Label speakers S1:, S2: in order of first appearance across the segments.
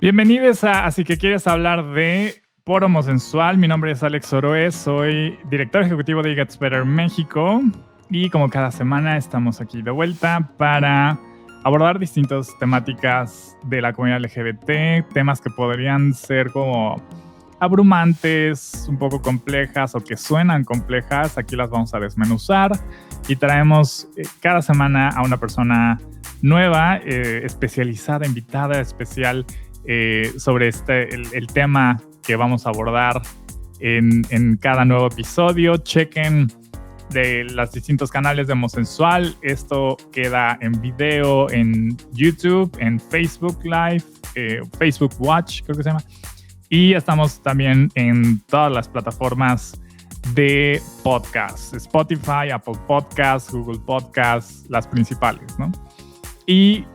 S1: Bienvenidos a Así que quieres hablar de Por Homosensual. Mi nombre es Alex Oroe, soy director ejecutivo de It Gets Better México y como cada semana estamos aquí de vuelta para abordar distintas temáticas de la comunidad LGBT, temas que podrían ser como abrumantes, un poco complejas o que suenan complejas. Aquí las vamos a desmenuzar y traemos cada semana a una persona nueva, especializada, invitada especial sobre el tema que vamos a abordar en cada nuevo episodio. Chequen de los distintos canales de Homosensual. Esto queda en video en YouTube, en Facebook Live, Facebook Watch, creo que se llama. Y estamos también en todas las plataformas de podcast: Spotify, Apple Podcasts, Google Podcasts, las principales, ¿no? Y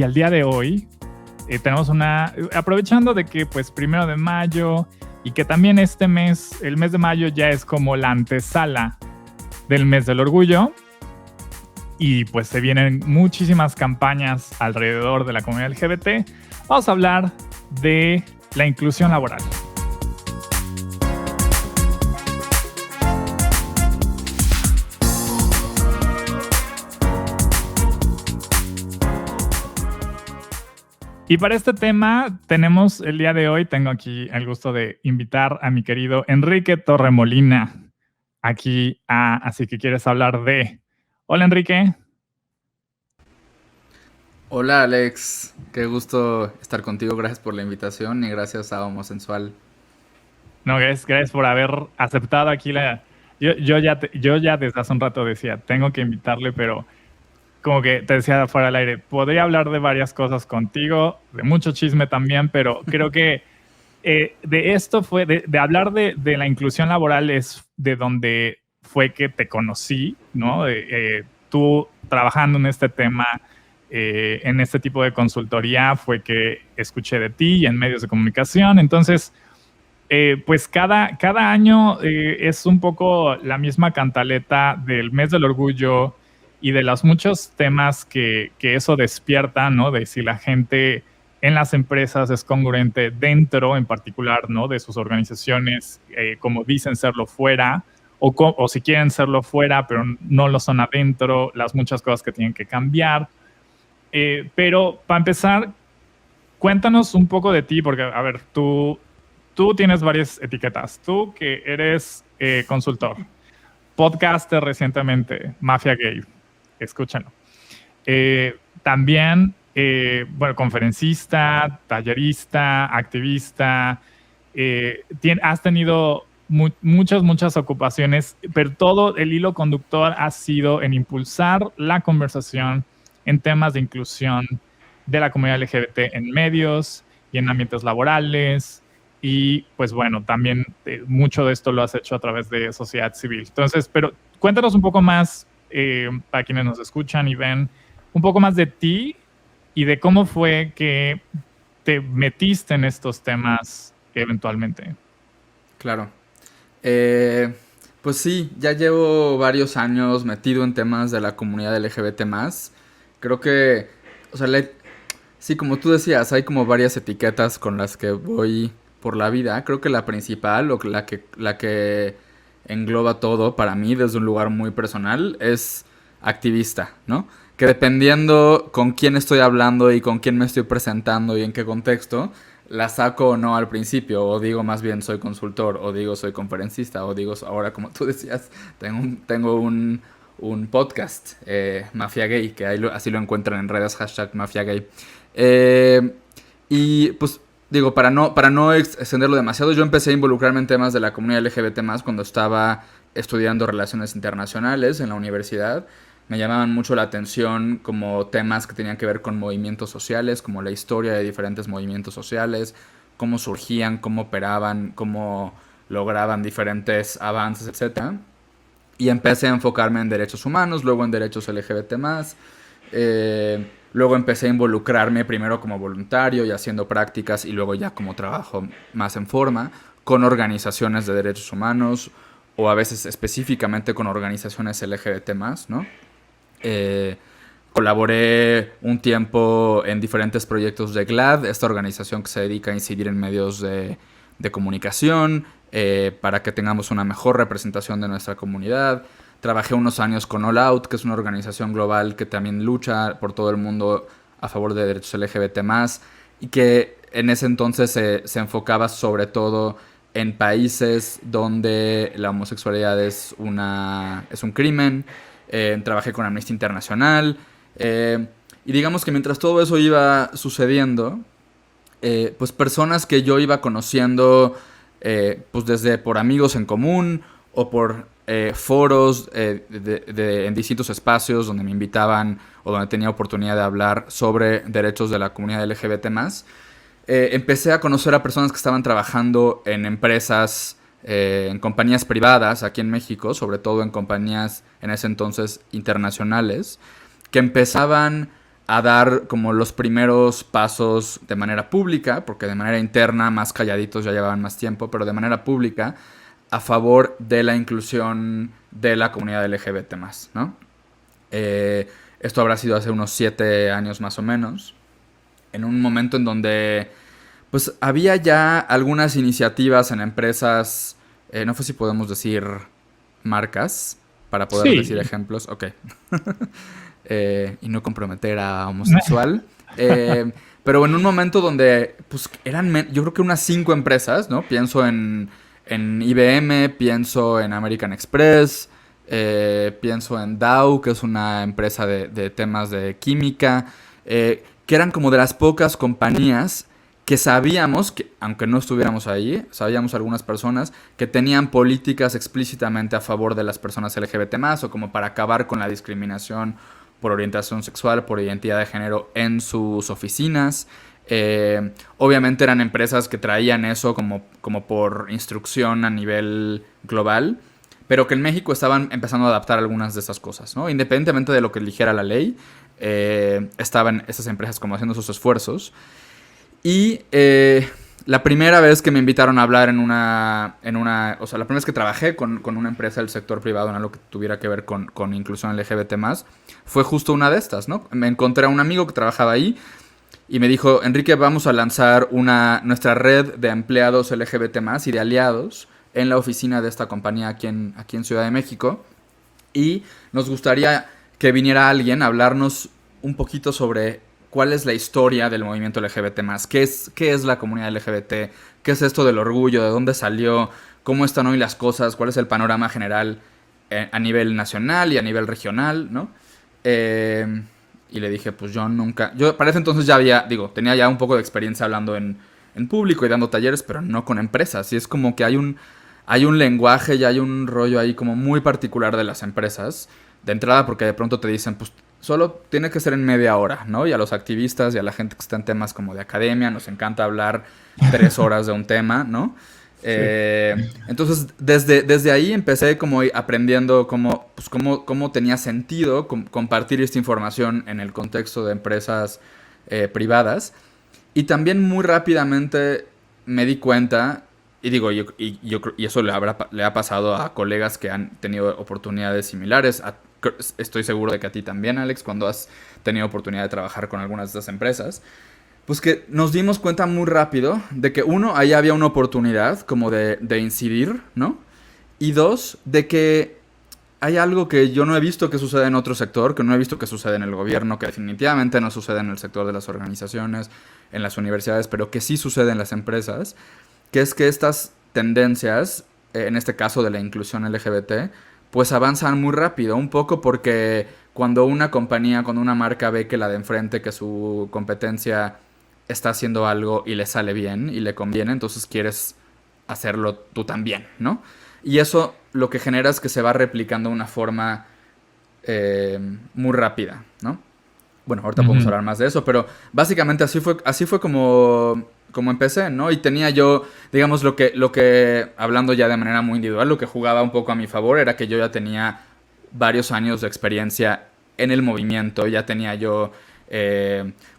S1: al día de hoy tenemos aprovechando de que pues 1 de mayo y que también este mes, el mes de mayo ya es como la antesala del mes del orgullo y pues se vienen muchísimas campañas alrededor de la comunidad LGBT. Vamos a hablar de la inclusión laboral. Y para este tema tenemos el día de hoy, tengo aquí el gusto de invitar a mi querido Enrique Torremolina aquí a Así que quieres hablar de... Hola, Enrique.
S2: Hola, Alex, qué gusto estar contigo, gracias por la invitación y gracias a Homosensual.
S1: No, gracias por haber aceptado aquí Yo ya desde hace un rato decía, tengo que invitarle, pero como que te decía fuera del aire, podría hablar de varias cosas contigo, de mucho chisme también, pero creo que de esto fue, de hablar de la inclusión laboral es de donde fue que te conocí, ¿no? Tú trabajando en este tema, en este tipo de consultoría, fue que escuché de ti y en medios de comunicación. Entonces, pues cada año es un poco la misma cantaleta del mes del orgullo y de los muchos temas que eso despierta, ¿no? De si la gente en las empresas es congruente dentro, en particular, ¿no? De sus organizaciones, como dicen serlo fuera, o si quieren serlo fuera, pero no lo son adentro, las muchas cosas que tienen que cambiar. Pero para empezar, cuéntanos un poco de ti, porque, a ver, tú tienes varias etiquetas. Tú que eres consultor, podcaster recientemente, Mafia Gay, escúchenlo. También, bueno, conferencista, tallerista, activista. Has tenido muchas ocupaciones, pero todo el hilo conductor ha sido en impulsar la conversación en temas de inclusión de la comunidad LGBT en medios y en ambientes laborales. Y pues bueno, también mucho de esto lo has hecho a través de sociedad civil. Entonces, pero cuéntanos un poco más, para quienes nos escuchan y ven, un poco más de ti y de cómo fue que te metiste en estos temas eventualmente.
S2: Claro. Pues sí, ya llevo varios años metido en temas de la comunidad LGBT+. Creo que, o sea, sí, como tú decías, hay como varias etiquetas con las que voy por la vida. Creo que la principal, o la que engloba todo para mí desde un lugar muy personal, es activista, ¿no? Que dependiendo con quién estoy hablando y con quién me estoy presentando y en qué contexto, la saco o no al principio, o digo más bien soy consultor, o digo soy conferencista, o digo ahora, como tú decías, tengo un podcast, Mafia Gay, que así lo encuentran en redes, #Mafia Gay. Eh, y pues digo, para no extenderlo demasiado, yo empecé a involucrarme en temas de la comunidad LGBT+, cuando estaba estudiando relaciones internacionales en la universidad. Me llamaban mucho la atención como temas que tenían que ver con movimientos sociales, como la historia de diferentes movimientos sociales, cómo surgían, cómo operaban, cómo lograban diferentes avances, etcétera. Y empecé a enfocarme en derechos humanos, luego en derechos LGBT+. Luego empecé a involucrarme primero como voluntario y haciendo prácticas y luego ya como trabajo más en forma con organizaciones de derechos humanos o a veces específicamente con organizaciones LGBT+, ¿no? Eh, Colaboré un tiempo en diferentes proyectos de GLAAD, esta organización que se dedica a incidir en medios de comunicación, para que tengamos una mejor representación de nuestra comunidad. Trabajé unos años con All Out, que es una organización global que también lucha por todo el mundo a favor de derechos LGBT+, y que en ese entonces se enfocaba sobre todo en países donde la homosexualidad es un crimen. Trabajé con Amnistía Internacional. Y digamos que mientras todo eso iba sucediendo, pues personas que yo iba conociendo, pues desde por amigos en común o por foros en distintos espacios donde me invitaban o donde tenía oportunidad de hablar sobre derechos de la comunidad LGBT+, empecé a conocer a personas que estaban trabajando en empresas, en compañías privadas aquí en México, sobre todo en compañías en ese entonces internacionales, que empezaban a dar como los primeros pasos de manera pública, porque de manera interna, más calladitos, ya llevaban más tiempo, pero de manera pública, a favor de la inclusión de la comunidad LGBT+, ¿no? Esto habrá sido hace unos 7 años más o menos, en un momento en donde pues había ya algunas iniciativas en empresas, no sé si podemos decir marcas, para poder decir
S1: Sí.
S2: ejemplos, ok. Y no comprometer a homosexual. Pero en un momento donde pues eran, yo creo que unas 5 empresas, ¿no? Pienso en IBM, pienso en American Express, pienso en Dow, que es una empresa de temas de química, que eran como de las pocas compañías que sabíamos, que aunque no estuviéramos ahí, sabíamos algunas personas que tenían políticas explícitamente a favor de las personas LGBT+, o como para acabar con la discriminación por orientación sexual, por identidad de género en sus oficinas. Obviamente eran empresas que traían eso como por instrucción a nivel global, pero que en México estaban empezando a adaptar algunas de esas cosas, ¿no? Independientemente de lo que eligiera la ley, estaban esas empresas como haciendo sus esfuerzos. Y la primera vez que me invitaron a hablar o sea, la primera vez que trabajé con una empresa del sector privado en algo que tuviera que ver con inclusión LGBT+, fue justo una de estas, ¿no? Me encontré a un amigo que trabajaba ahí y me dijo, Enrique, vamos a lanzar nuestra red de empleados LGBT+, y de aliados en la oficina de esta compañía aquí en Ciudad de México, y nos gustaría que viniera alguien a hablarnos un poquito sobre cuál es la historia del movimiento LGBT+, qué es la comunidad LGBT, qué es esto del orgullo, de dónde salió, cómo están hoy las cosas, cuál es el panorama general a nivel nacional y a nivel regional, ¿no? Y le dije, pues yo para ese entonces tenía ya un poco de experiencia hablando en público y dando talleres, pero no con empresas, y es como que hay un lenguaje y hay un rollo ahí como muy particular de las empresas, de entrada, porque de pronto te dicen, pues solo tiene que ser en media hora, ¿no? Y a los activistas y a la gente que está en temas como de academia nos encanta hablar 3 horas de un tema, ¿no?
S1: Sí.
S2: Entonces, desde ahí empecé como aprendiendo cómo tenía sentido compartir esta información en el contexto de empresas privadas. Y también muy rápidamente me di cuenta, y digo, y eso le ha pasado a colegas que han tenido oportunidades similares. Estoy seguro de que a ti también, Alex, cuando has tenido oportunidad de trabajar con algunas de estas empresas. Pues que nos dimos cuenta muy rápido de que, uno, ahí había una oportunidad como de incidir, ¿no? Y dos, de que hay algo que yo no he visto que suceda en otro sector, que no he visto que suceda en el gobierno, que definitivamente no sucede en el sector de las organizaciones, en las universidades, pero que sí sucede en las empresas, que es que estas tendencias, en este caso de la inclusión LGBT, pues avanzan muy rápido, un poco porque cuando una compañía, cuando una marca ve que la de enfrente, que su competencia está haciendo algo y le sale bien y le conviene, entonces quieres hacerlo tú también, ¿no? Y eso lo que genera es que se va replicando de una forma muy rápida, ¿no? Bueno, ahorita podemos
S1: Ujú.
S2: hablar más de eso, pero básicamente así fue como empecé, ¿no? Y tenía yo, digamos, hablando ya de manera muy individual, lo que jugaba un poco a mi favor era que yo ya tenía varios años de experiencia en el movimiento, ya tenía yo,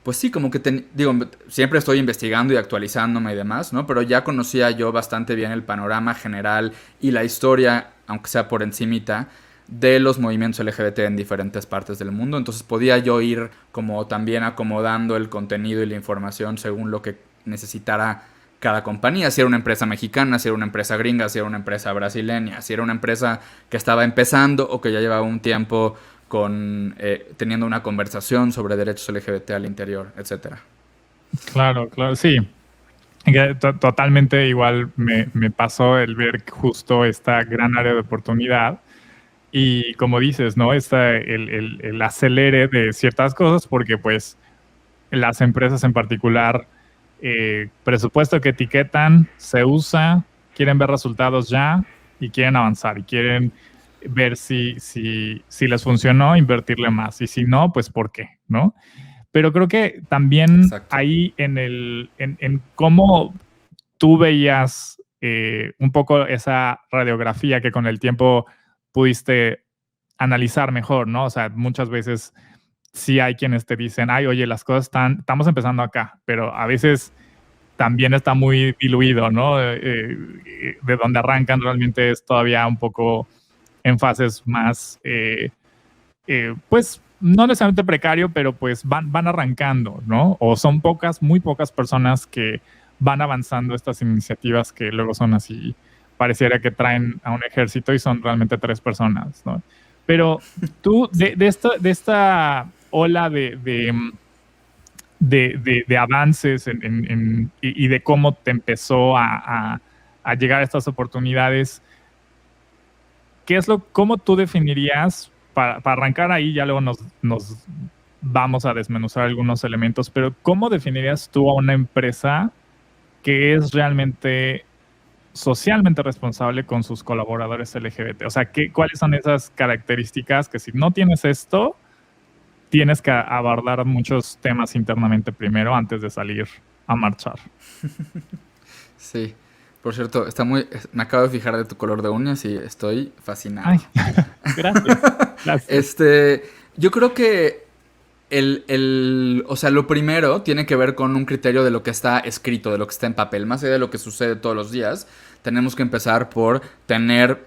S2: pues sí, como que, digo, siempre estoy investigando y actualizándome y demás, ¿no? Pero ya conocía yo bastante bien el panorama general y la historia, aunque sea por encimita, de los movimientos LGBT en diferentes partes del mundo. Entonces podía yo ir como también acomodando el contenido y la información según lo que necesitara cada compañía. Si era una empresa mexicana, si era una empresa gringa, si era una empresa brasileña, si era una empresa que estaba empezando o que ya llevaba un tiempo teniendo una conversación sobre derechos LGBT al interior, etcétera.
S1: Claro, claro, sí. Totalmente igual me pasó el ver justo esta gran área de oportunidad y como dices, ¿no? El acelere de ciertas cosas porque pues las empresas en particular, presupuesto que etiquetan, se usa, quieren ver resultados ya y quieren avanzar y quieren ver si les funcionó, invertirle más y si no, pues por qué, ¿no? Pero creo que también
S2: Exacto.
S1: ahí en cómo tú veías un poco esa radiografía que con el tiempo pudiste analizar mejor, ¿no? O sea, muchas veces sí hay quienes te dicen, ay, oye, las cosas estamos empezando acá, pero a veces también está muy diluido, ¿no? De donde arrancan realmente es todavía un poco en fases más, pues no necesariamente precario, pero pues van arrancando, ¿no? O son muy pocas personas que van avanzando estas iniciativas que luego son así, pareciera que traen a un ejército y son realmente 3 personas, ¿no? Pero tú, de esta ola de avances y de cómo te empezó a llegar a estas oportunidades, ¿cómo tú definirías, para arrancar ahí, ya luego nos vamos a desmenuzar algunos elementos, pero ¿cómo definirías tú a una empresa que es realmente socialmente responsable con sus colaboradores LGBT? O sea, ¿cuáles son esas características que si no tienes esto, tienes que abordar muchos temas internamente primero antes de salir a marchar?
S2: Sí. Por cierto, me acabo de fijar de tu color de uñas y estoy fascinado.
S1: Ay, gracias, gracias.
S2: Yo creo que o sea, lo primero tiene que ver con un criterio de lo que está escrito, de lo que está en papel. Más allá de lo que sucede todos los días, tenemos que empezar por tener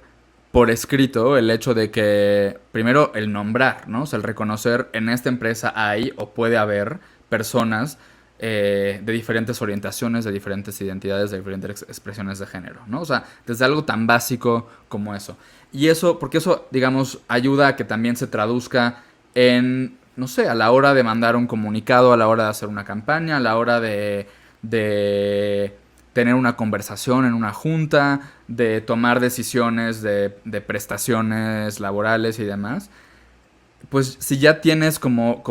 S2: por escrito el hecho de que, primero, el nombrar, ¿no? O sea, el reconocer en esta empresa hay o puede haber personas de diferentes orientaciones, de diferentes identidades, de diferentes expresiones de género, ¿no? O sea, desde algo tan básico como eso. Y eso, porque eso, digamos, ayuda a que también se traduzca en, no sé, a la hora de mandar un comunicado, a la hora de hacer una campaña, a la hora de tener una conversación en una junta, de tomar decisiones de prestaciones laborales y demás. Pues si ya tienes como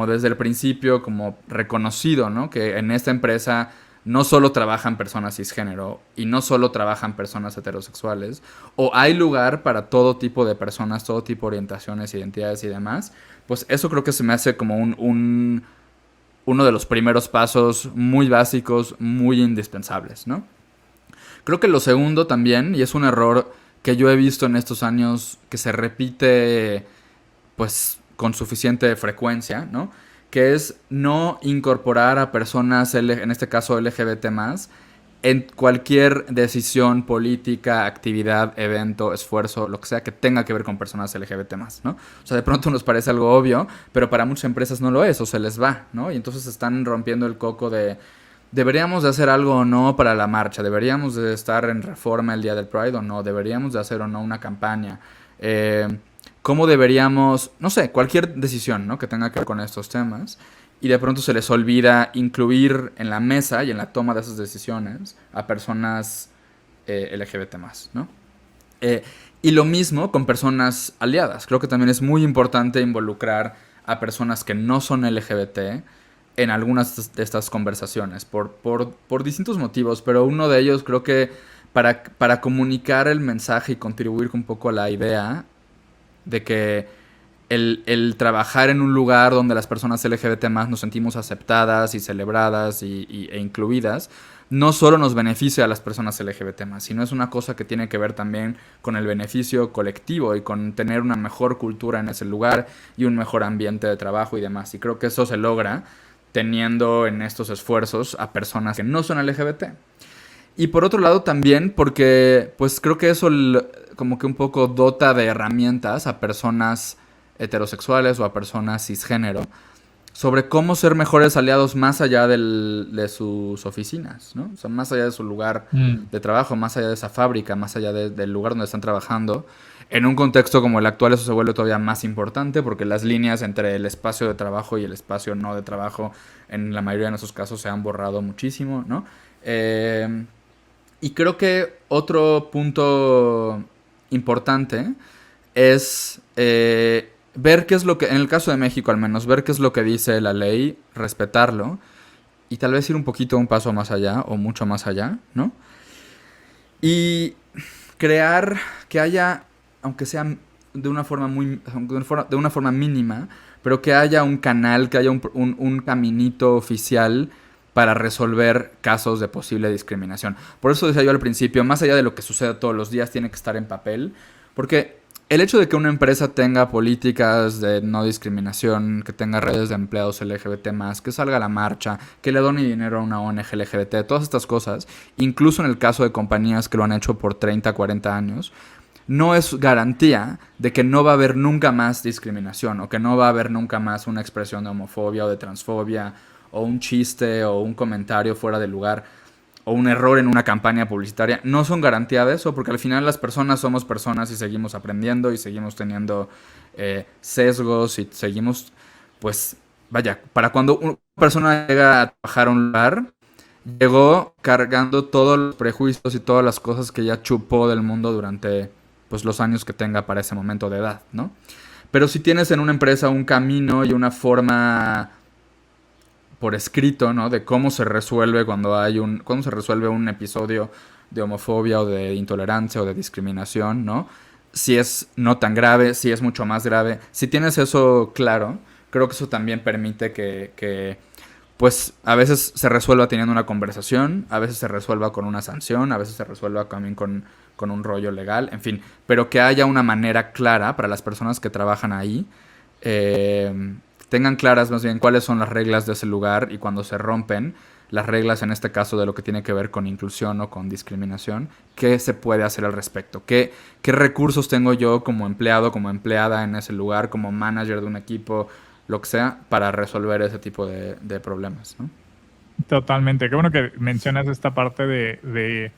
S2: desde el principio, como reconocido, ¿no? Que en esta empresa no solo trabajan personas cisgénero y no solo trabajan personas heterosexuales, o hay lugar para todo tipo de personas, todo tipo de orientaciones, identidades y demás, pues eso creo que se me hace como uno de los primeros pasos muy básicos, muy indispensables, ¿no? Creo que lo segundo también, y es un error que yo he visto en estos años que se repite pues con suficiente frecuencia, ¿no? Que es no incorporar a personas, en este caso LGBT+, en cualquier decisión política, actividad, evento, esfuerzo, lo que sea que tenga que ver con personas LGBT+, ¿no? O sea, de pronto nos parece algo obvio, pero para muchas empresas no lo es, o se les va, ¿no? Y entonces están rompiendo el coco de ¿deberíamos de hacer algo o no para la marcha? ¿Deberíamos de estar en Reforma el día del Pride o no? ¿Deberíamos de hacer o no una campaña? ¿Cómo deberíamos, no sé, cualquier decisión, ¿no? Que tenga que ver con estos temas? Y de pronto se les olvida incluir en la mesa y en la toma de esas decisiones a personas LGBT+, ¿no? Y lo mismo con personas aliadas. Creo que también es muy importante involucrar a personas que no son LGBT en algunas de estas conversaciones por distintos motivos, pero uno de ellos creo que para comunicar el mensaje y contribuir un poco a la idea de que el trabajar en un lugar donde las personas LGBT más nos sentimos aceptadas y celebradas e incluidas, no solo nos beneficia a las personas LGBT más, sino es una cosa que tiene que ver también con el beneficio colectivo y con tener una mejor cultura en ese lugar y un mejor ambiente de trabajo y demás. Y creo que eso se logra teniendo en estos esfuerzos a personas que no son LGBT. Y por otro lado también porque pues creo que eso como que un poco dota de herramientas a personas heterosexuales o a personas cisgénero sobre cómo ser mejores aliados más allá de sus oficinas, ¿no? O sea, más allá de su lugar
S1: Mm.
S2: de trabajo, más allá de esa fábrica, más allá del lugar donde están trabajando. En un contexto como el actual eso se vuelve todavía más importante porque las líneas entre el espacio de trabajo y el espacio no de trabajo en la mayoría de nuestros casos se han borrado muchísimo, ¿no? Y creo que otro punto importante es ver qué es lo que, en el caso de México al menos, ver qué es lo que dice la ley, respetarlo y tal vez ir un poquito un paso más allá o mucho más allá, ¿no? Y crear que haya, aunque sea de una forma muy, de una forma mínima, pero que haya un canal, que haya un caminito oficial para resolver casos de posible discriminación. Por eso decía yo al principio, más allá de lo que sucede todos los días, tiene que estar en papel, porque el hecho de que una empresa tenga políticas de no discriminación, que tenga redes de empleados LGBT+, que salga a la marcha, que le done dinero a una ONG LGBT, todas estas cosas, incluso en el caso de compañías que lo han hecho por 30, 40 años, no es garantía de que no va a haber nunca más discriminación o que no va a haber nunca más una expresión de homofobia o de transfobia o un chiste o un comentario fuera de lugar o un error en una campaña publicitaria. No son garantía de eso porque al final las personas somos personas y seguimos aprendiendo y seguimos teniendo sesgos y seguimos, pues, vaya, para cuando una persona llega a trabajar a un lugar, llegó cargando todos los prejuicios y todas las cosas que ya chupó del mundo durante pues los años que tenga para ese momento de edad, ¿no? Pero si tienes en una empresa un camino y una forma por escrito, ¿no? De cómo se resuelve cómo se resuelve un episodio de homofobia o de intolerancia o de discriminación, ¿no? Si es no tan grave, si es mucho más grave. Si tienes eso claro, creo que eso también permite que pues a veces se resuelva teniendo una conversación, a veces se resuelva con una sanción, a veces se resuelva también con un rollo legal, en fin, pero que haya una manera clara para las personas que trabajan ahí, tengan claras más bien cuáles son las reglas de ese lugar y cuando se rompen las reglas, en este caso de lo que tiene que ver con inclusión o con discriminación, qué se puede hacer al respecto, qué recursos tengo yo como empleado, como empleada en ese lugar, como manager de un equipo, lo que sea, para resolver ese tipo de problemas, ¿no?
S1: Totalmente. Qué bueno que mencionas esta parte de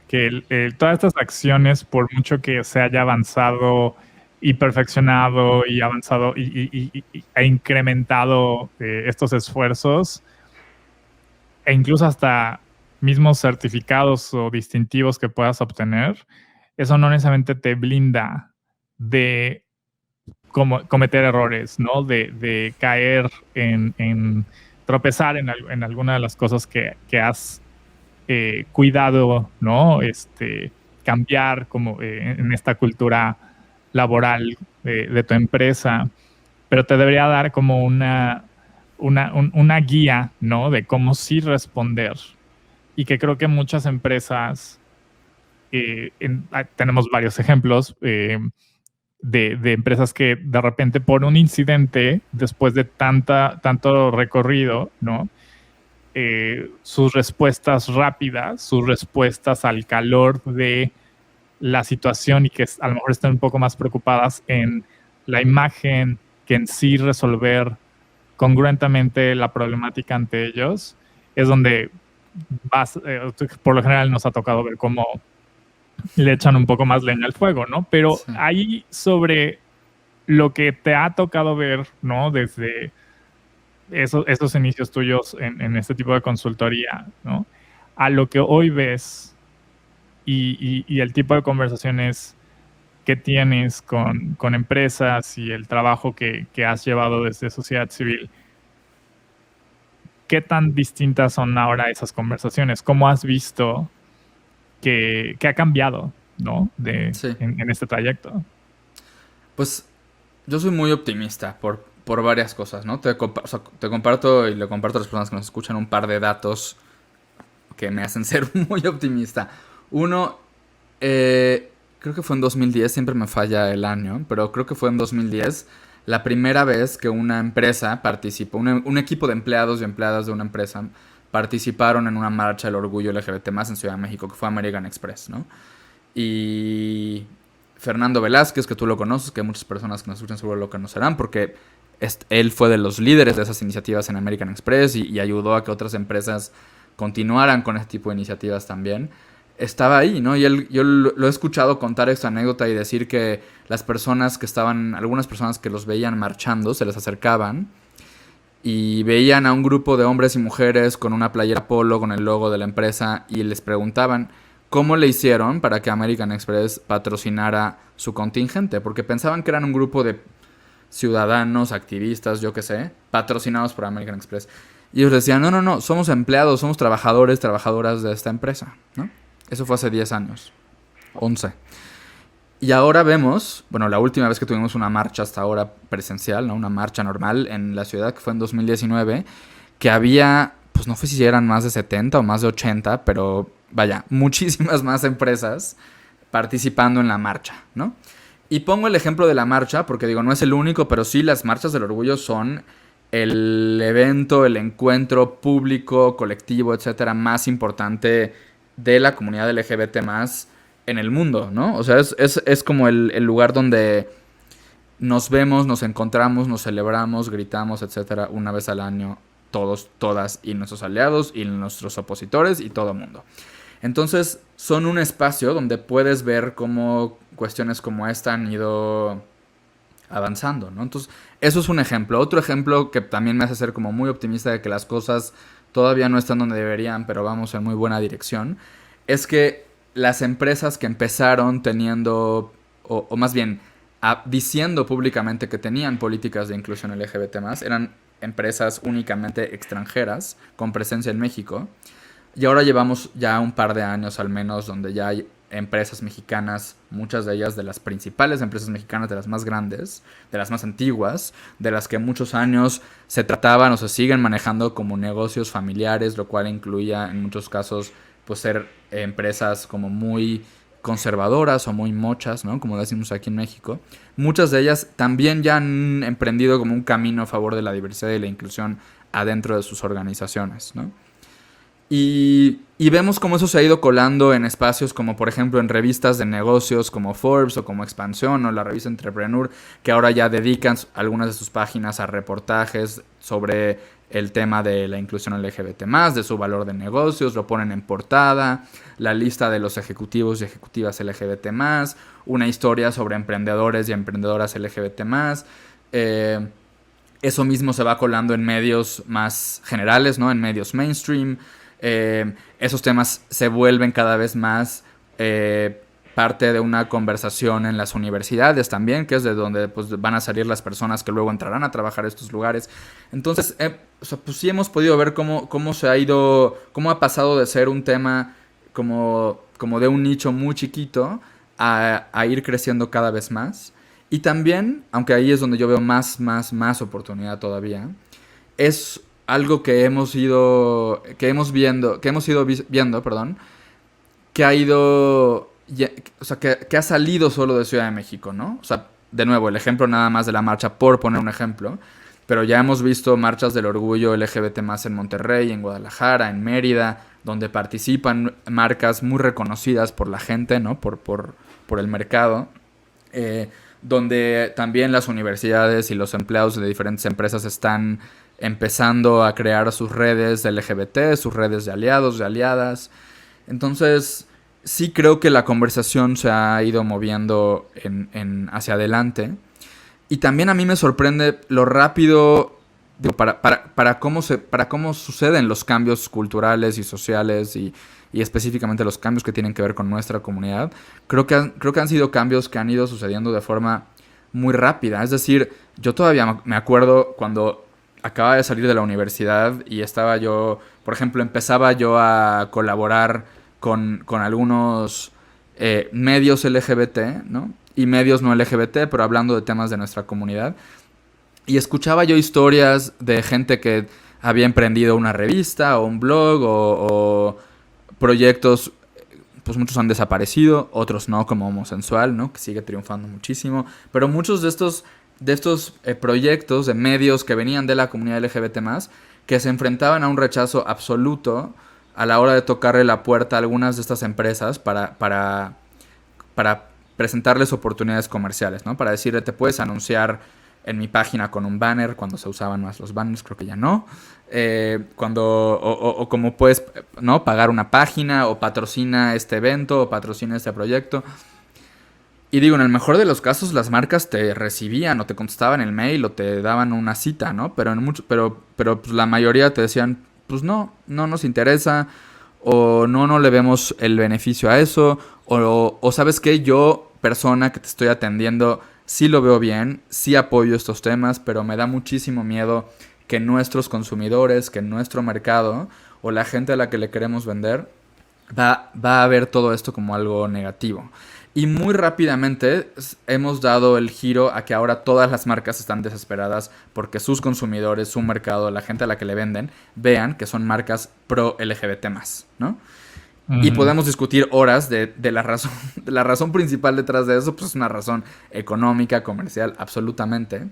S1: que todas estas acciones, por mucho que se haya avanzado y perfeccionado y avanzado e incrementado estos esfuerzos, e incluso hasta mismos certificados o distintivos que puedas obtener, eso no necesariamente te blinda de cometer errores, ¿no? De caer en tropezar en alguna de las cosas que has cuidado, ¿no? Cambiar como en esta cultura laboral de tu empresa, pero te debería dar como una guía, ¿no? De cómo sí responder. Y que creo que muchas empresas, tenemos varios ejemplos, de empresas que de repente por un incidente, después de tanto recorrido, ¿no? Sus respuestas rápidas, sus respuestas al calor de la situación y que a lo mejor están un poco más preocupadas en la imagen que en sí resolver congruentemente la problemática ante ellos, es donde por lo general nos ha tocado ver cómo le echan un poco más leña al fuego, ¿no? Pero
S2: Sí.
S1: ahí sobre lo que te ha tocado ver, ¿no? Desde esos inicios tuyos en este tipo de consultoría, ¿no? A lo que hoy ves y el tipo de conversaciones que tienes con empresas y el trabajo que has llevado desde sociedad civil, ¿qué tan distintas son ahora esas conversaciones? ¿Cómo has visto que ha cambiado, ¿no?
S2: Sí.
S1: En este trayecto.
S2: Pues yo soy muy optimista por varias cosas, ¿no? O sea, te comparto y le comparto a las personas que nos escuchan un par de datos que me hacen ser muy optimista. Uno, creo que fue en 2010, siempre me falla el año, pero creo que fue en 2010 la primera vez que una empresa participó, un equipo de empleados y empleadas de una empresa participaron en una marcha del orgullo LGBT más en Ciudad de México, que fue American Express, ¿no? Y Fernando Velázquez, que tú lo conoces, que muchas personas que nos escuchan seguro lo conocerán, porque él fue de los líderes de esas iniciativas en American Express y ayudó a que otras empresas continuaran con este tipo de iniciativas también. Estaba ahí, ¿no? Y yo lo he escuchado contar esta anécdota y decir que las personas que estaban, algunas personas que los veían marchando, se les acercaban y veían a un grupo de hombres y mujeres con una playera polo con el logo de la empresa y les preguntaban cómo le hicieron para que American Express patrocinara su contingente, porque pensaban que eran un grupo de ciudadanos, activistas, yo qué sé, patrocinados por American Express. Y ellos decían, no, somos empleados, somos trabajadores, trabajadoras de esta empresa, ¿no? Eso fue hace 10 años, 11. Y ahora vemos, bueno, la última vez que tuvimos una marcha hasta ahora presencial, ¿no? Una marcha normal en la ciudad, que fue en 2019, que había, pues no sé si eran más de 70 o más de 80, pero vaya, muchísimas más empresas participando en la marcha, ¿no? Y pongo el ejemplo de la marcha porque digo, no es el único, pero sí las marchas del orgullo son el evento, el encuentro público, colectivo, etcétera, más importante de la comunidad LGBT más en el mundo, ¿no? O sea, es como el lugar donde nos vemos, nos encontramos, nos celebramos, gritamos, etcétera, una vez al año, todos, todas, y nuestros aliados, y nuestros opositores, y todo el mundo. Entonces, son un espacio donde puedes ver cómo cuestiones como esta han ido avanzando, ¿no? Entonces, eso es un ejemplo. Otro ejemplo que también me hace ser como muy optimista de que las cosas todavía no están donde deberían, pero vamos en muy buena dirección, es que las empresas que empezaron teniendo, o más bien, diciendo públicamente que tenían políticas de inclusión LGBT+, eran empresas únicamente extranjeras, con presencia en México. Y ahora llevamos ya un par de años al menos donde ya hay empresas mexicanas, muchas de ellas de las principales empresas mexicanas, de las más grandes, de las más antiguas, de las que muchos años se trataban o se siguen manejando como negocios familiares, lo cual incluía en muchos casos pues ser empresas como muy conservadoras o muy mochas, ¿no? Como decimos aquí en México. Muchas de ellas también ya han emprendido como un camino a favor de la diversidad y la inclusión adentro de sus organizaciones, ¿no? Y vemos cómo eso se ha ido colando en espacios como, por ejemplo, en revistas de negocios como Forbes o como Expansión o la revista Entrepreneur, que ahora ya dedican algunas de sus páginas a reportajes sobre el tema de la inclusión LGBT+, de su valor de negocios, lo ponen en portada, la lista de los ejecutivos y ejecutivas LGBT+, una historia sobre emprendedores y emprendedoras LGBT+. Eso mismo se va colando en medios más generales, ¿no? En medios mainstream. Esos temas se vuelven cada vez más parte de una conversación en las universidades también, que es de donde pues, van a salir las personas que luego entrarán a trabajar en estos lugares. Entonces, o sea, pues sí hemos podido ver cómo se ha ido, cómo ha pasado de ser un tema como de un nicho muy chiquito a ir creciendo cada vez más. Y también, aunque ahí es donde yo veo más oportunidad todavía, es algo que hemos ido viendo, que ha ido, o sea, que ha salido solo de Ciudad de México, ¿no? O sea, de nuevo, el ejemplo nada más de la marcha, por poner un ejemplo, pero ya hemos visto marchas del orgullo LGBT más en Monterrey, en Guadalajara, en Mérida, donde participan marcas muy reconocidas por la gente, ¿no? Por el mercado, donde también las universidades y los empleados de diferentes empresas están empezando a crear sus redes de LGBT, sus redes de aliados, de aliadas. Entonces, sí creo que la conversación se ha ido moviendo hacia adelante. Y también a mí me sorprende lo rápido, digo, para cómo suceden los cambios culturales y sociales y específicamente los cambios que tienen que ver con nuestra comunidad. Creo que han sido cambios que han ido sucediendo de forma muy rápida. Es decir, yo todavía me acuerdo cuando acababa de salir de la universidad y estaba yo, por ejemplo, empezaba yo a colaborar con algunos medios LGBT, ¿no? Y medios no LGBT, pero hablando de temas de nuestra comunidad. Y escuchaba yo historias de gente que había emprendido una revista o un blog o proyectos, pues muchos han desaparecido, otros no, como Homosensual, ¿no? Que sigue triunfando muchísimo. Pero muchos de estos proyectos de medios que venían de la comunidad LGBT+, que se enfrentaban a un rechazo absoluto a la hora de tocarle la puerta a algunas de estas empresas para presentarles oportunidades comerciales, ¿no? Para decirle, te puedes anunciar en mi página con un banner, cuando se usaban más los banners, creo que ya no. O como puedes, ¿no? Pagar una página, o patrocina este evento, o patrocina este proyecto. Y digo, en el mejor de los casos, las marcas te recibían, o te contestaban el mail, o te daban una cita, ¿no? Pero pues, la mayoría te decían, pues no nos interesa, o no le vemos el beneficio a eso, o ¿sabes qué? Yo, persona que te estoy atendiendo, sí lo veo bien, sí apoyo estos temas, pero me da muchísimo miedo que nuestros consumidores, que nuestro mercado, o la gente a la que le queremos vender, va a ver todo esto como algo negativo. Y muy rápidamente hemos dado el giro a que ahora todas las marcas están desesperadas porque sus consumidores, su mercado, la gente a la que le venden, vean que son marcas pro LGBT+, ¿no? Y podemos discutir horas de la razón, de la razón principal detrás de eso, pues es una razón económica, comercial, absolutamente.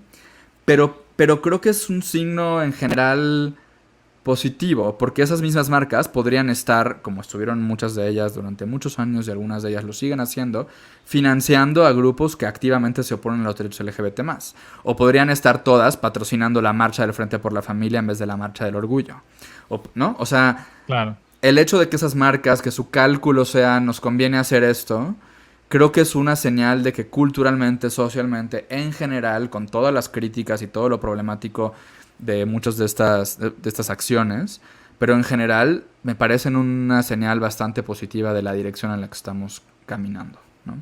S2: Pero creo que es un signo en general positivo, porque esas mismas marcas podrían estar, como estuvieron muchas de ellas durante muchos años y algunas de ellas lo siguen haciendo, financiando a grupos que activamente se oponen a los derechos LGBT+. O podrían estar todas patrocinando la marcha del Frente por la Familia en vez de la marcha del Orgullo. ¿No? O sea,
S1: Claro.
S2: el hecho de que esas marcas, que su cálculo sea, nos conviene hacer esto, creo que es una señal de que culturalmente, socialmente, en general, con todas las críticas y todo lo problemático de muchas de estas acciones, pero en general me parecen una señal bastante positiva de la dirección en la que estamos caminando, ¿no?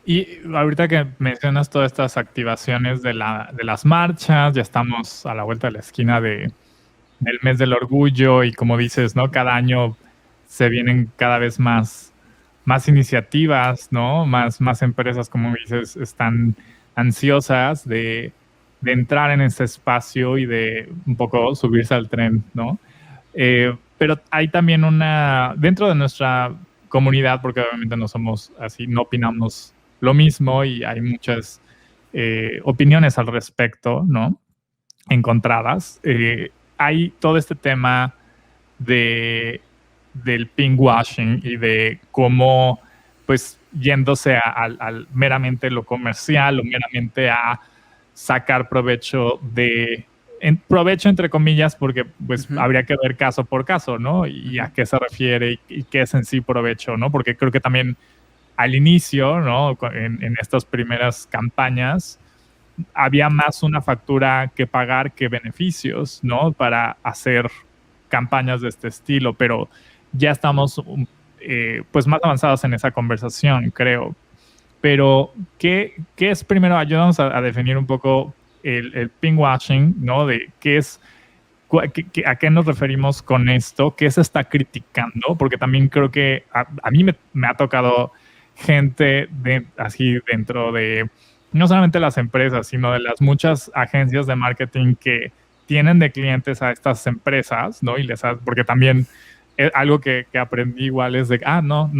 S1: Y ahorita que mencionas todas estas activaciones de las marchas, ya estamos a la vuelta de la esquina del mes del orgullo y como dices, ¿no? Cada año se vienen cada vez más iniciativas, ¿no? Más empresas, como dices, están ansiosas de entrar en ese espacio y de un poco subirse al tren, ¿no? Pero hay también dentro de nuestra comunidad, porque obviamente no somos así, no opinamos lo mismo y hay muchas opiniones al respecto, ¿no? Encontradas. Hay todo este tema del pinkwashing y de cómo, pues, yéndose al meramente lo comercial o meramente a sacar provecho provecho entre comillas, porque pues habría que ver caso por caso, ¿no? Y a qué se refiere y qué es en sí provecho, ¿no? Porque creo que también al inicio, ¿no? En estas primeras campañas, había más una factura que pagar que beneficios, ¿no? Para hacer campañas de este estilo, pero ya estamos pues más avanzados en esa conversación, creo. Pero, ¿qué es primero? Ayúdanos a definir un poco el pinkwashing, ¿no? De qué es, a qué nos referimos con esto, qué se está criticando, porque también creo que a mí me ha tocado gente así dentro de, no solamente las empresas, sino de las muchas agencias de marketing que tienen de clientes a estas empresas, ¿no? Porque también algo que aprendí igual es de, no,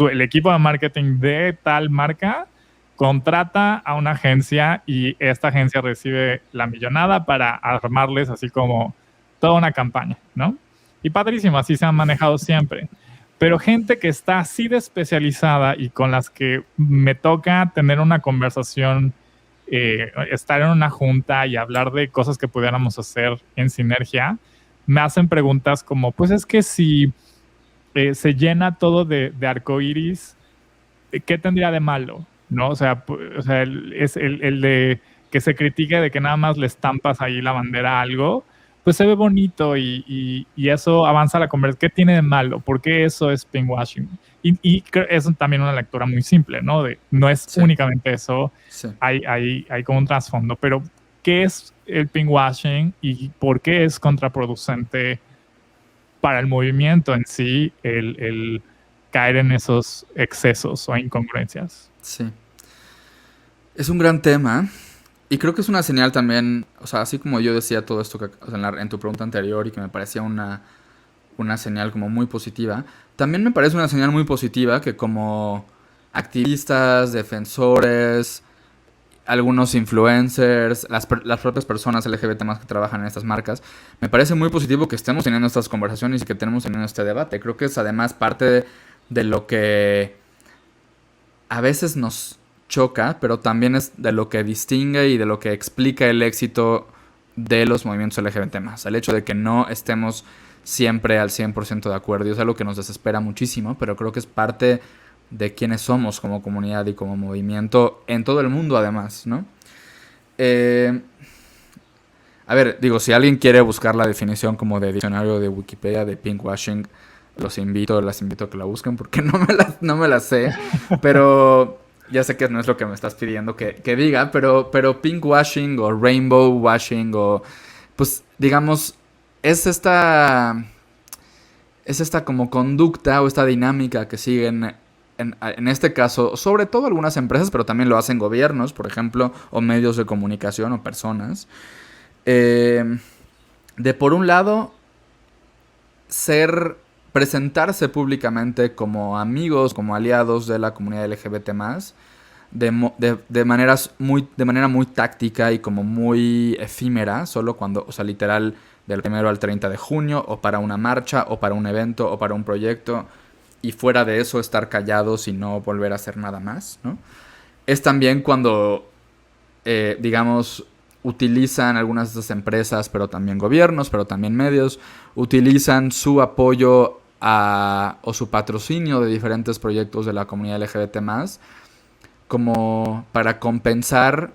S1: el equipo de marketing de tal marca contrata a una agencia y esta agencia recibe la millonada para armarles así como toda una campaña, ¿no? Y padrísimo, así se han manejado siempre. Pero gente que está así de especializada y con las que me toca tener una conversación, estar en una junta y hablar de cosas que pudiéramos hacer en sinergia, me hacen preguntas como, pues es que si se llena todo de arcoíris, ¿qué tendría de malo? ¿No? O sea, es el de que se critique de que nada más le estampas ahí la bandera a algo, pues se ve bonito y eso avanza la conversación. ¿Qué tiene de malo? ¿Por qué eso es pinkwashing? Y es también una lectura muy simple, ¿no? No es únicamente eso, sí. Hay como un trasfondo, pero ¿qué es el pinkwashing y por qué es contraproducente para el movimiento en sí el caer en esos excesos o incongruencias?
S2: Sí. Es un gran tema y creo que es una señal también, o sea, así como yo decía todo esto en tu pregunta anterior y que me parecía una señal como muy positiva, también me parece una señal muy positiva que como activistas, defensores, algunos influencers, las propias personas LGBT más que trabajan en estas marcas, me parece muy positivo que estemos teniendo estas conversaciones y que estemos teniendo este debate. Creo que es además parte de lo que a veces nos choca, pero también es de lo que distingue y de lo que explica el éxito de los movimientos LGBT+. El hecho de que no estemos siempre al 100% de acuerdo, y es algo que nos desespera muchísimo, pero creo que es parte de quienes somos como comunidad y como movimiento en todo el mundo, además, ¿no? A ver, digo, si alguien quiere buscar la definición como de diccionario de Wikipedia de pinkwashing, las invito a que la busquen porque no me la sé, pero ya sé que no es lo que me estás pidiendo que diga, pero pinkwashing o rainbow washing o, pues, digamos, es esta como conducta o esta dinámica que siguen en este caso, sobre todo algunas empresas, pero también lo hacen gobiernos, por ejemplo, o medios de comunicación o personas, de por un lado presentarse públicamente como amigos, como aliados de la comunidad LGBT+, de manera muy táctica y como muy efímera, solo cuando, o sea, literal, del 1 al 30 de junio, o para una marcha, o para un evento, o para un proyecto, y fuera de eso estar callados y no volver a hacer nada más, ¿no? Es también cuando, digamos, utilizan algunas de estas empresas, pero también gobiernos, pero también medios, utilizan su apoyo o su patrocinio de diferentes proyectos de la comunidad LGBT+, como para compensar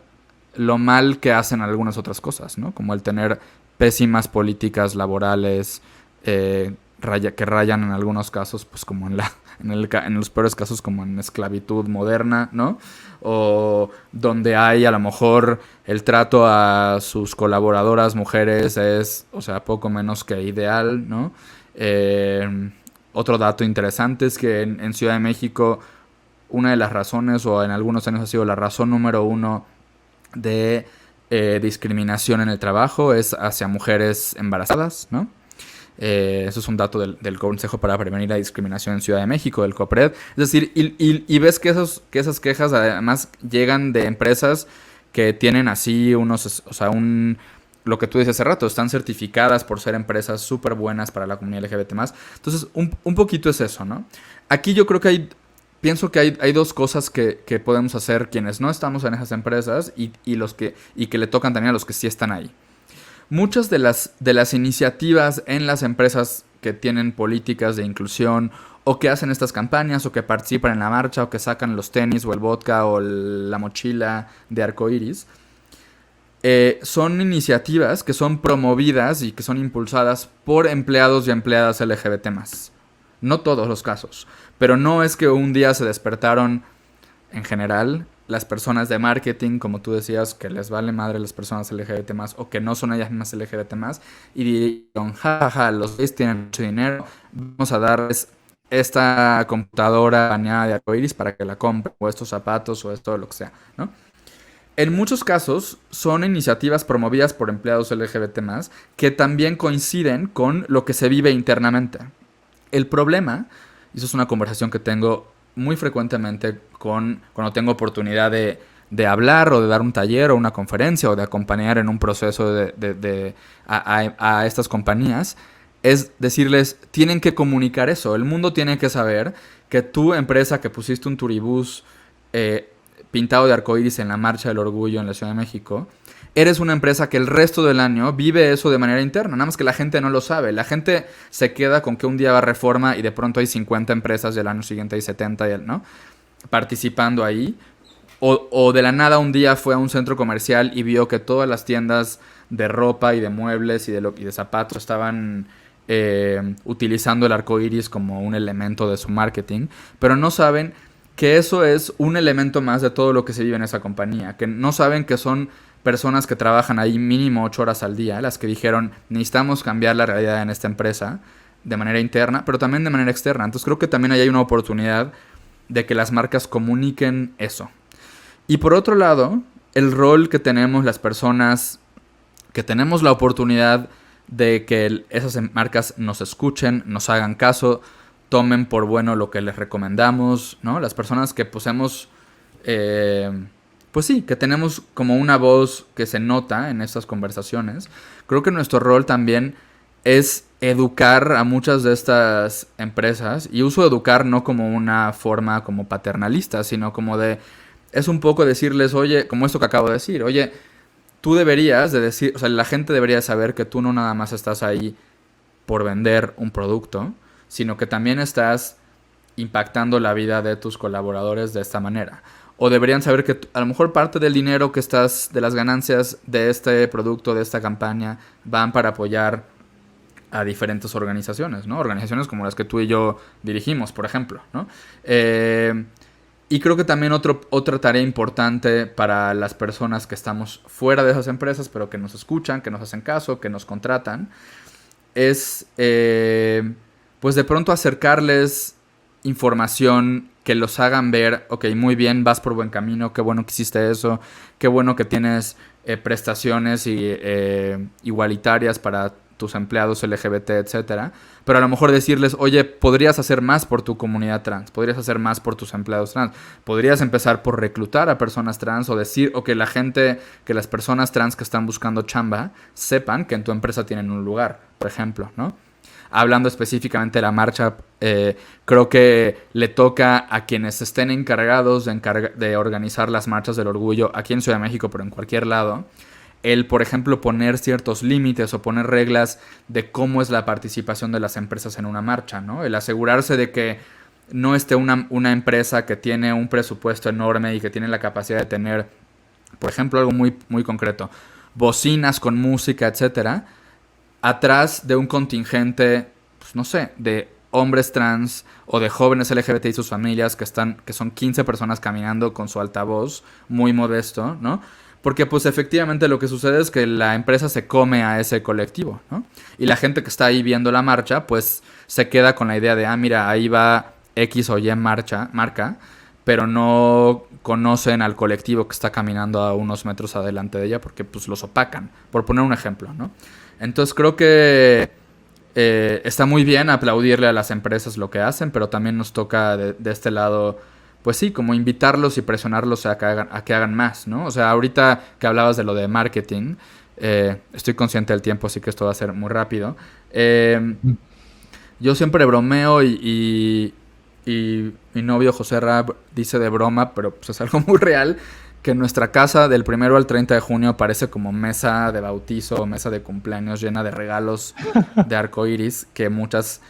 S2: lo mal que hacen algunas otras cosas, ¿no? Como el tener pésimas políticas laborales, que rayan en algunos casos, pues como en los peores casos, como en esclavitud moderna, ¿no? O donde hay a lo mejor el trato a sus colaboradoras mujeres es, o sea, poco menos que ideal, ¿no? Otro dato interesante es que en Ciudad de México una de las razones, o en algunos años ha sido la razón número 1 de discriminación en el trabajo, es hacia mujeres embarazadas, ¿no? Eso es un dato del Consejo para Prevenir la Discriminación en Ciudad de México, del COPRED. Es decir, y ves que esas quejas además llegan de empresas que tienen así unos, o sea, lo que tú dices hace rato, están certificadas por ser empresas súper buenas para la comunidad LGBT+. Entonces, un poquito es eso, ¿no? Aquí yo creo que pienso que hay dos cosas que podemos hacer quienes no estamos en esas empresas y que le tocan también a los que sí están ahí. Muchas de las iniciativas en las empresas que tienen políticas de inclusión o que hacen estas campañas o que participan en la marcha o que sacan los tenis o el vodka o la mochila de arcoiris, son iniciativas que son promovidas y que son impulsadas por empleados y empleadas LGBT+. No todos los casos, pero no es que un día se despertaron en general las personas de marketing, como tú decías, que les vale madre las personas LGBT+, o que no son ellas mismas LGBT+, y dijeron, jajaja, los gays tienen mucho dinero, vamos a darles esta computadora bañada de arcoiris para que la compren, o estos zapatos, o esto, lo que sea, ¿no? En muchos casos son iniciativas promovidas por empleados LGBT+, que también coinciden con lo que se vive internamente. El problema, y eso es una conversación que tengo muy frecuentemente cuando tengo oportunidad de hablar o de dar un taller o una conferencia o de acompañar en un proceso a estas compañías, es decirles, tienen que comunicar eso. El mundo tiene que saber que tu empresa que pusiste un turibús pintado de arcoíris en la Marcha del Orgullo en la Ciudad de México, eres una empresa que el resto del año vive eso de manera interna, nada más que la gente no lo sabe. La gente se queda con que un día va Reforma y de pronto hay 50 empresas y el año siguiente hay 70, ¿no? Participando ahí. O de la nada un día fue a un centro comercial y vio que todas las tiendas de ropa y de muebles y de zapatos estaban utilizando el arco iris como un elemento de su marketing, pero no saben que eso es un elemento más de todo lo que se vive en esa compañía, que no saben que son personas que trabajan ahí mínimo 8 horas al día, las que dijeron, necesitamos cambiar la realidad en esta empresa de manera interna, pero también de manera externa. Entonces creo que también ahí hay una oportunidad de que las marcas comuniquen eso. Y por otro lado, el rol que tenemos las personas que tenemos la oportunidad de que esas marcas nos escuchen, nos hagan caso, tomen por bueno lo que les recomendamos, ¿no? Las personas que pues hemos... pues sí, que tenemos como una voz que se nota en estas conversaciones. Creo que nuestro rol también es educar a muchas de estas empresas, y uso educar no como una forma como paternalista, sino como de es un poco decirles, oye, como esto que acabo de decir, oye, tú deberías de decir, o sea, la gente debería saber que tú no nada más estás ahí por vender un producto, sino que también estás impactando la vida de tus colaboradores de esta manera. O deberían saber que a lo mejor parte del dinero que estás, de las ganancias de este producto, de esta campaña, van para apoyar a diferentes organizaciones, ¿no? Organizaciones como las que tú y yo dirigimos, por ejemplo, ¿no? Y creo que también otra tarea importante para las personas que estamos fuera de esas empresas, pero que nos escuchan, que nos hacen caso, que nos contratan, es pues de pronto acercarles información que los hagan ver, ok, muy bien, vas por buen camino, qué bueno que hiciste eso, qué bueno que tienes prestaciones igualitarias para tus empleados LGBT, etcétera. Pero a lo mejor decirles, oye, podrías hacer más por tu comunidad trans, podrías hacer más por tus empleados trans, podrías empezar por reclutar a personas trans o decir, o que la gente, que las personas trans que están buscando chamba sepan que en tu empresa tienen un lugar, por ejemplo, ¿no? Hablando específicamente de la marcha, creo que le toca a quienes estén encargados de organizar las marchas del orgullo aquí en Ciudad de México, pero en cualquier lado, el, por ejemplo, poner ciertos límites o poner reglas de cómo es la participación de las empresas en una marcha, ¿no? El asegurarse de que no esté una empresa que tiene un presupuesto enorme y que tiene la capacidad de tener, por ejemplo, algo muy, muy concreto, bocinas con música, etcétera, atrás de un contingente, pues, no sé, de hombres trans o de jóvenes LGBT y sus familias que son 15 personas caminando con su altavoz muy modesto, ¿no? Porque pues efectivamente lo que sucede es que la empresa se come a ese colectivo, ¿no? Y la gente que está ahí viendo la marcha, pues se queda con la idea de, mira, ahí va X o Y marca, pero no conocen al colectivo que está caminando a unos metros adelante de ella porque pues los opacan, por poner un ejemplo, ¿no? Entonces creo que está muy bien aplaudirle a las empresas lo que hacen, pero también nos toca de este lado, pues sí, como invitarlos y presionarlos a que hagan más, ¿no? O sea, ahorita que hablabas de lo de marketing, estoy consciente del tiempo, así que esto va a ser muy rápido. Yo siempre bromeo y mi novio José Rab dice de broma, pero pues es algo muy real, que nuestra casa del 1 al 30 de junio parece como mesa de bautizo, mesa de cumpleaños llena de regalos de arcoiris que muchas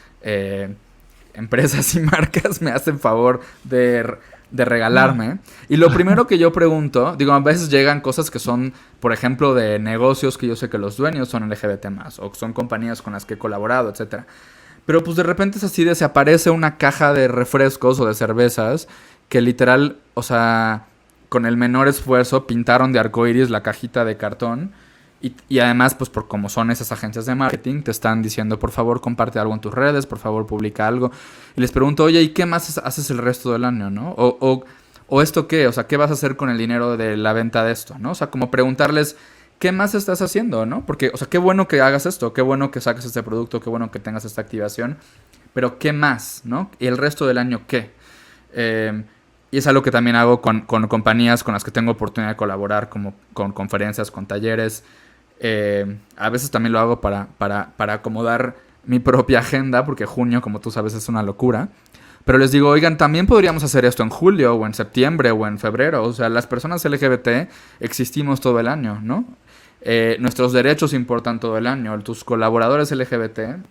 S2: empresas y marcas me hacen favor de regalarme. Y lo primero que yo pregunto, digo, a veces llegan cosas que son, por ejemplo, de negocios que yo sé que los dueños son LGBT+, o son compañías con las que he colaborado, etcétera. Pero pues de repente es así, se aparece una caja de refrescos o de cervezas que literal, o sea, con el menor esfuerzo pintaron de arcoiris la cajita de cartón y además, pues por como son esas agencias de marketing, te están diciendo, por favor, comparte algo en tus redes, por favor, publica algo. Y les pregunto, oye, ¿y qué más haces el resto del año, no? O ¿esto qué? O sea, ¿qué vas a hacer con el dinero de la venta de esto, no? O sea, como preguntarles, ¿qué más estás haciendo, no? Porque, o sea, qué bueno que hagas esto, qué bueno que saques este producto, qué bueno que tengas esta activación, pero ¿qué más, no? ¿Y el resto del año qué? Y es algo que también hago con compañías con las que tengo oportunidad de colaborar, como con conferencias, con talleres. A veces también lo hago para acomodar mi propia agenda, porque junio, como tú sabes, es una locura. Pero les digo, oigan, también podríamos hacer esto en julio, o en septiembre, o en febrero. O sea, las personas LGBT existimos todo el año, ¿no? Nuestros derechos importan todo el año. Tus colaboradores LGBT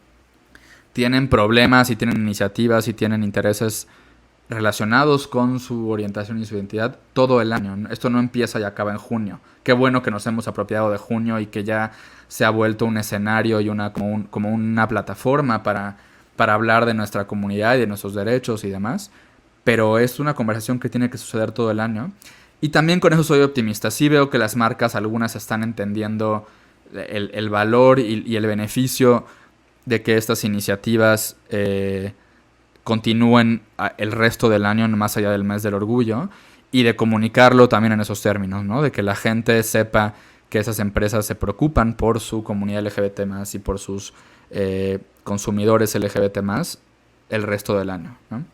S2: tienen problemas y tienen iniciativas y tienen intereses relacionados con su orientación y su identidad todo el año. Esto no empieza y acaba en junio. Qué bueno que nos hemos apropiado de junio y que ya se ha vuelto un escenario y como una plataforma para hablar de nuestra comunidad y de nuestros derechos y demás. Pero es una conversación que tiene que suceder todo el año. Y también con eso soy optimista. Sí veo que las marcas, algunas están entendiendo el valor y el beneficio de que estas iniciativas continúen el resto del año, más allá del mes del orgullo, y de comunicarlo también en esos términos, ¿no? De que la gente sepa que esas empresas se preocupan por su comunidad LGBT+, y por sus consumidores LGBT+, el resto del año, ¿no?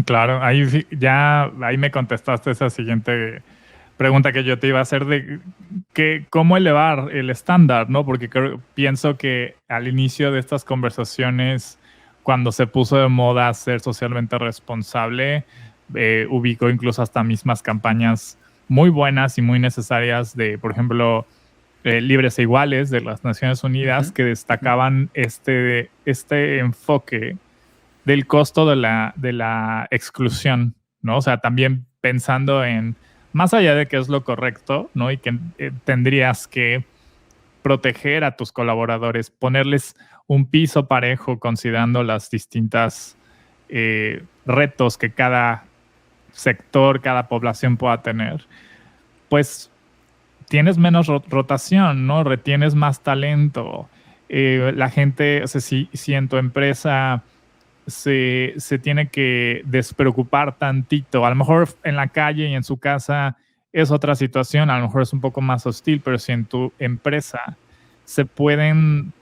S1: Claro, ahí me contestaste esa siguiente pregunta que yo te iba a hacer de cómo elevar el estándar, ¿no? Porque pienso que al inicio de estas conversaciones, cuando se puso de moda ser socialmente responsable, ubico incluso hasta mismas campañas muy buenas y muy necesarias de, por ejemplo, Libres e Iguales de las Naciones Unidas, que destacaban este enfoque del costo de la exclusión, ¿no? O sea, también pensando en, más allá de que es lo correcto, ¿no? Y que tendrías que proteger a tus colaboradores, ponerles un piso parejo considerando las distintas retos que cada sector, cada población pueda tener, pues tienes menos rotación, ¿no? Retienes más talento. La gente, o sea, si en tu empresa se tiene que despreocupar tantito, a lo mejor en la calle y en su casa es otra situación, a lo mejor es un poco más hostil, pero si en tu empresa se pueden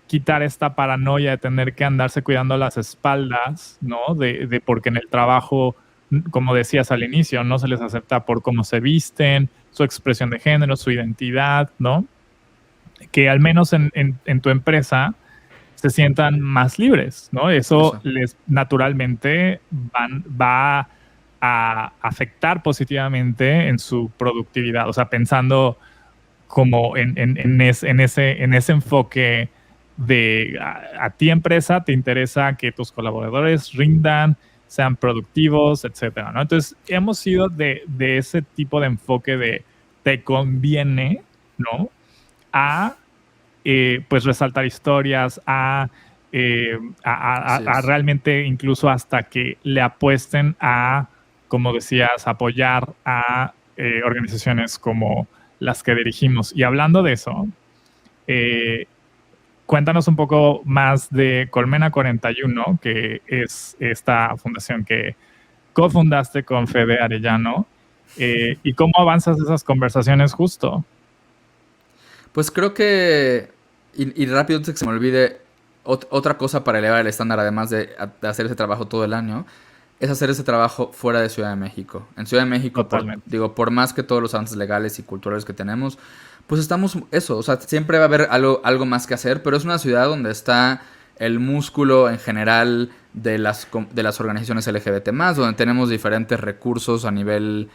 S1: quitar esta paranoia de tener que andarse cuidando las espaldas, ¿no? De porque en el trabajo, como decías al inicio, no se les acepta por cómo se visten, su expresión de género, su identidad, ¿no? Que al menos en tu empresa se sientan más libres, ¿no? Eso les naturalmente va a afectar positivamente en su productividad. O sea, pensando como en ese enfoque de a ti empresa te interesa que tus colaboradores rindan, sean productivos, etcétera, ¿no? Entonces, hemos ido de ese tipo de enfoque de te conviene, ¿no? A pues resaltar historias, a realmente incluso hasta que le apuesten a, como decías, apoyar a organizaciones como las que dirigimos. Y hablando de eso, cuéntanos un poco más de Colmena 41, que es esta fundación que cofundaste con Fede Arellano, y cómo avanzas esas conversaciones justo.
S2: Pues creo que, y rápido antes que se me olvide, otra cosa para elevar el estándar, además de hacer ese trabajo todo el año, es hacer ese trabajo fuera de Ciudad de México. En Ciudad de México, por más que todos los avances legales y culturales que tenemos, pues estamos eso, o sea, siempre va a haber algo más que hacer, pero es una ciudad donde está el músculo en general de las organizaciones LGBT+, donde tenemos diferentes recursos a nivel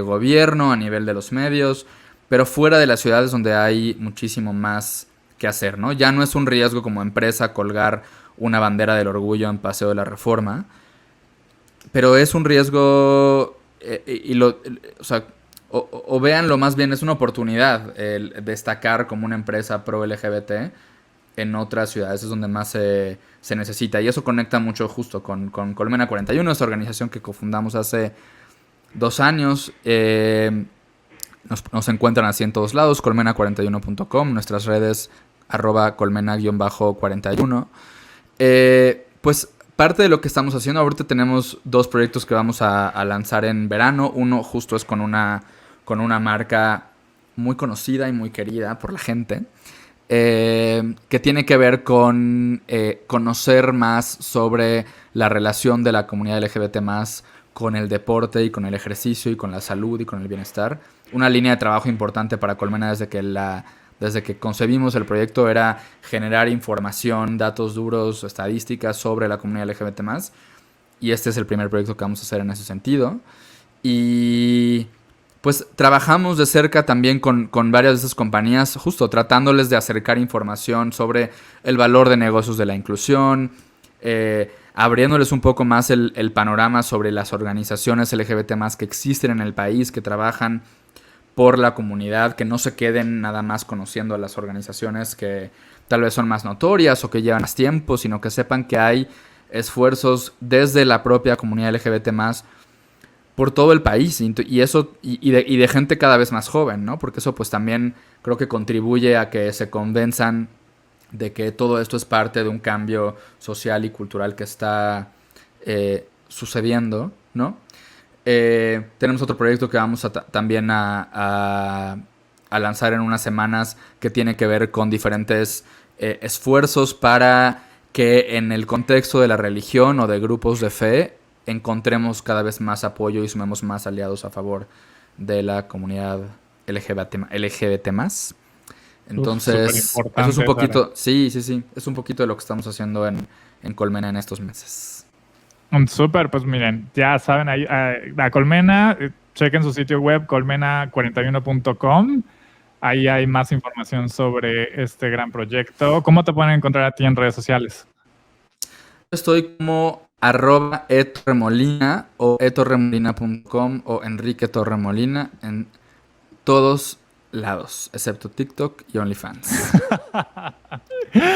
S2: gobierno, a nivel de los medios, pero fuera de las ciudades donde hay muchísimo más que hacer, ¿no? Ya no es un riesgo como empresa colgar una bandera del orgullo en Paseo de la Reforma, pero es un riesgo o sea, o véanlo más bien, es una oportunidad el destacar como una empresa pro LGBT en otras ciudades, es donde más se necesita, y eso conecta mucho justo con Colmena 41, esta organización que cofundamos hace 2 años. Nos encuentran así en todos lados, colmena41.com, nuestras redes @colmena_41. Pues parte de lo que estamos haciendo, ahorita tenemos 2 proyectos que vamos a lanzar en verano. Uno justo es con una marca muy conocida y muy querida por la gente, que tiene que ver con conocer más sobre la relación de la comunidad LGBT más con el deporte y con el ejercicio y con la salud y con el bienestar. Una línea de trabajo importante para Colmena desde que concebimos el proyecto era generar información, datos duros, estadísticas sobre la comunidad LGBT+. Y este es el primer proyecto que vamos a hacer en ese sentido. Y pues trabajamos de cerca también con varias de esas compañías, justo tratándoles de acercar información sobre el valor de negocios de la inclusión, abriéndoles un poco más el panorama sobre las organizaciones LGBT+ que existen en el país, que trabajan por la comunidad, que no se queden nada más conociendo a las organizaciones que tal vez son más notorias o que llevan más tiempo, sino que sepan que hay esfuerzos desde la propia comunidad LGBT+ por todo el país, y eso y de gente cada vez más joven, ¿no? Porque eso pues también creo que contribuye a que se convenzan de que todo esto es parte de un cambio social y cultural que está sucediendo, ¿no? Tenemos otro proyecto que vamos también a lanzar en unas semanas, que tiene que ver con diferentes esfuerzos para que en el contexto de la religión o de grupos de fe encontremos cada vez más apoyo y sumemos más aliados a favor de la comunidad LGBT+. Entonces, eso es un poquito, sí, es un poquito de lo que estamos haciendo en Colmena en estos meses.
S1: Súper, pues miren, ya saben, ahí, la Colmena, chequen su sitio web colmena41.com. Ahí hay más información sobre este gran proyecto. ¿Cómo te pueden encontrar a ti en redes sociales?
S2: Estoy como @etorremolina o etorremolina.com o Enrique Torremolina en todos lados, excepto TikTok y OnlyFans.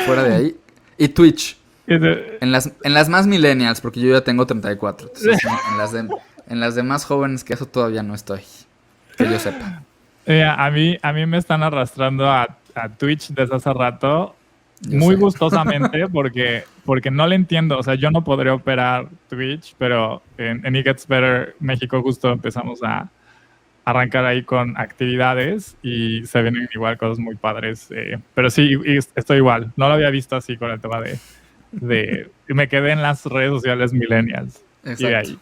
S2: Fuera de ahí. Y Twitch. En las más millennials, porque yo ya tengo 34. Entonces, en las de más jóvenes que eso todavía no estoy. Que yo sepa.
S1: A mí me están arrastrando a Twitch desde hace rato.
S2: Yo
S1: Muy
S2: sé.
S1: gustosamente porque no le entiendo. O sea, yo no podré operar Twitch, pero en It Gets Better México justo empezamos a arrancar ahí con actividades y se vienen igual cosas muy padres. Pero sí, y estoy igual. No lo había visto así con el tema de me quedé en las redes sociales millennials.
S2: Exacto.
S1: Y de ahí.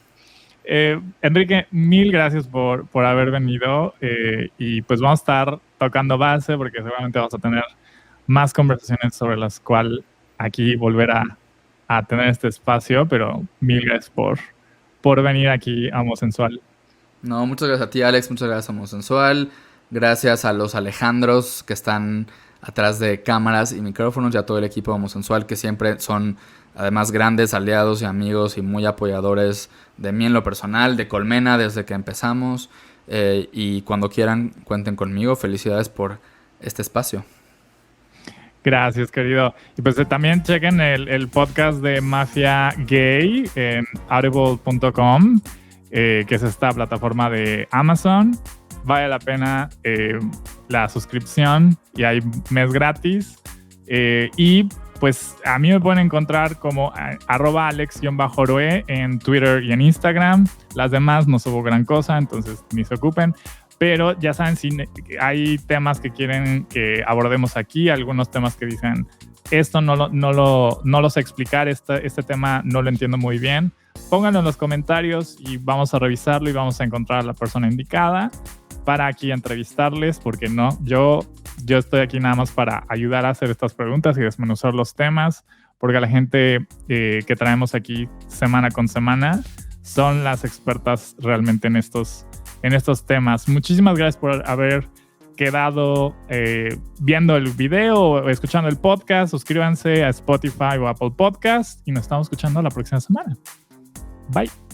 S1: Enrique, mil gracias por haber venido y pues vamos a estar tocando base porque seguramente vamos a tener más conversaciones sobre las cuales aquí volver a tener este espacio, pero mil gracias por venir aquí a Homosensual.
S2: No, muchas gracias a ti, Alex. Muchas gracias a Homosensual. Gracias a los Alejandros que están atrás de cámaras y micrófonos y a todo el equipo de Homosensual que siempre son además grandes aliados y amigos y muy apoyadores de mí en lo personal, de Colmena desde que empezamos. Y cuando quieran, cuenten conmigo. Felicidades por este espacio.
S1: Gracias, querido. Y pues también chequen el podcast de Mafia Gay en audible.com, que es esta plataforma de Amazon. Vale la pena la suscripción y hay mes gratis. Y pues a mí me pueden encontrar como @alex_oroe en Twitter y en Instagram. Las demás no subo gran cosa, entonces ni se ocupen. Pero ya saben, si hay temas que quieren que abordemos aquí, algunos temas que dicen, esto no lo sé explicar, este tema no lo entiendo muy bien, pónganlo en los comentarios y vamos a revisarlo y vamos a encontrar a la persona indicada para aquí entrevistarles, porque no, yo estoy aquí nada más para ayudar a hacer estas preguntas y desmenuzar los temas, porque la gente que traemos aquí semana con semana son las expertas realmente en estos temas. Muchísimas gracias por haber quedado viendo el video o escuchando el podcast. Suscríbanse a Spotify o Apple Podcast y nos estamos escuchando la próxima semana. Bye.